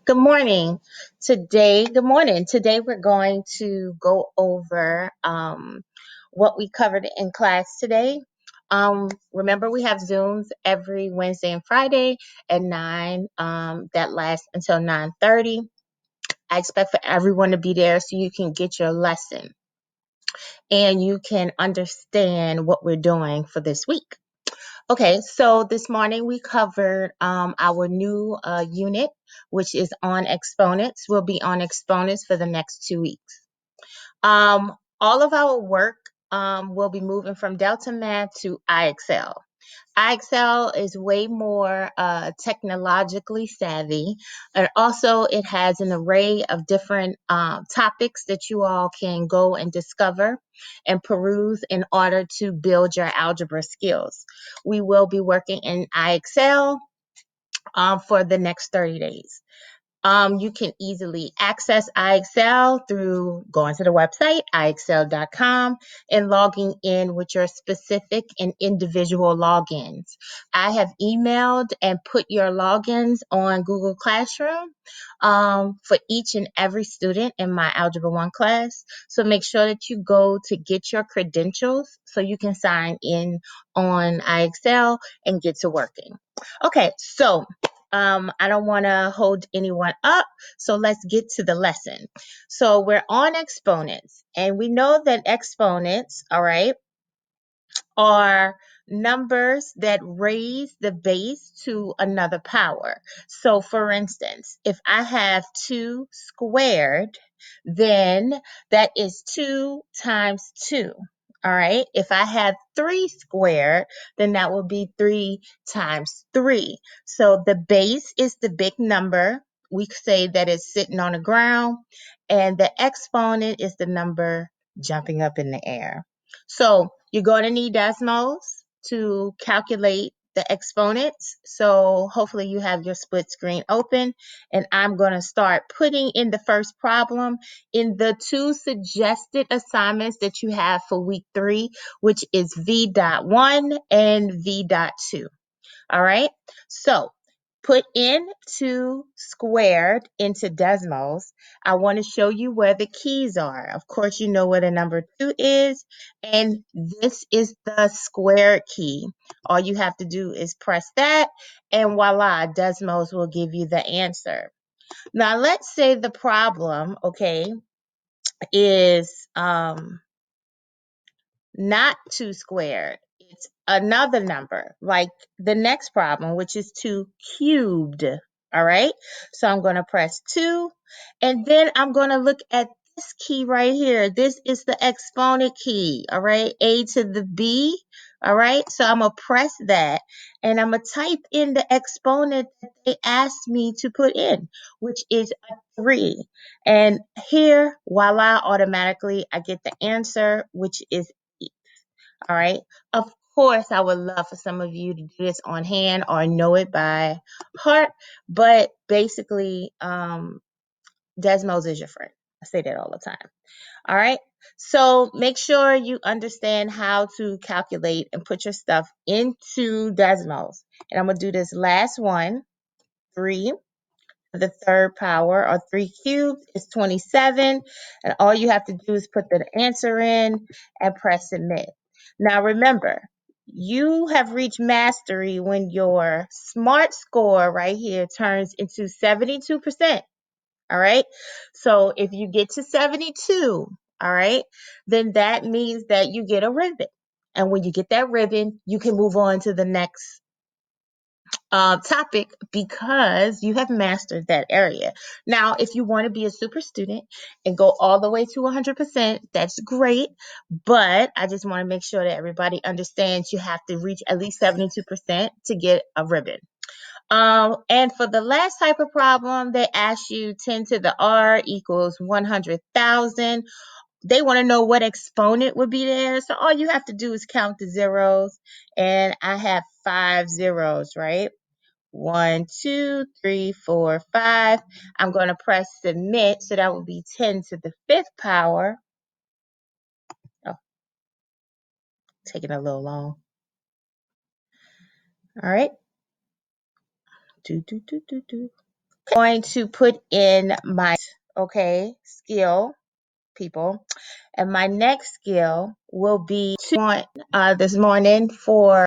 Good morning. Today we're going to go over what we covered in class today. Remember, we have Zooms every Wednesday and Friday at 9. That lasts until 9:30. I expect for everyone to be there so you can get your lesson and you can understand what we're doing for this week. Okay, so this morning we covered our new unit, which is on exponents. We'll be on exponents for the next 2 weeks. All of our work will be moving from Delta Math to iExcel. iExcel is way more technologically savvy, and also it has an array of different topics that you all can go and discover and peruse in order to build your algebra skills. We will be working in iExcel for the next 30 days. You can easily access iExcel through going to the website, iexcel.com, and logging in with your specific and individual logins. I have emailed and put your logins on Google Classroom for each and every student in my Algebra 1 class. So make sure that you go to get your credentials so you can sign in on iExcel and get to working. Okay, so I don't want to hold anyone up, so let's get to the lesson. So we're on exponents, and we know that exponents, all right, are numbers that raise the base to another power. So for instance, if I have 2 squared, then that is 2 times 2. All right. If I have 3 squared, then that will be 3 times 3. So the base is the big number. We say that it's sitting on the ground, and the exponent is the number jumping up in the air. So you're going to need Desmos to calculate the exponents. So hopefully you have your split screen open, and I'm going to start putting in the first problem in the 2 suggested assignments that you have for week 3, which is V.1 and V.2. All right. So put in 2 squared into Desmos. I want to show you where the keys are. Of course, you know where the number 2 is, and this is the square key. All you have to do is press that, and voila, Desmos will give you the answer. Now, let's say the problem, okay, is not 2 squared. It's another number, like the next problem, which is 2 cubed. All right. So I'm going to press 2, and then I'm going to look at this key right here. This is the exponent key. All right. A to the B. All right. So I'm going to press that, and I'm going to type in the exponent that they asked me to put in, which is a 3. And here, voila, automatically I get the answer, which is all right. Of course, I would love for some of you to do this on hand or know it by heart, but basically, Desmos is your friend. I say that all the time. All right. So make sure you understand how to calculate and put your stuff into Desmos. And I'm going to do this last one, 3. The third power, or 3 cubed, is 27. And all you have to do is put the answer in and press submit. Now remember, you have reached mastery when your SMART score right here turns into 72%. All right. So if you get to 72, all right, then that means that you get a ribbon. And when you get that ribbon, you can move on to the next topic because you have mastered that area. Now, if you want to be a super student and go all the way to 100%, that's great. But I just want to make sure that everybody understands you have to reach at least 72% to get a ribbon. And for the last type of problem, they ask you 10 to the R equals 100,000. They want to know what exponent would be there. So all you have to do is count the zeros. And I have 5 zeros, right? 1, 2, 3, 4, 5. I'm going to press submit. So that would be 10 to the 5th power. Oh, taking a little long. All right. Do, do, do, do, do. Going to put in my, okay, skill, people. And my next skill will be this morning for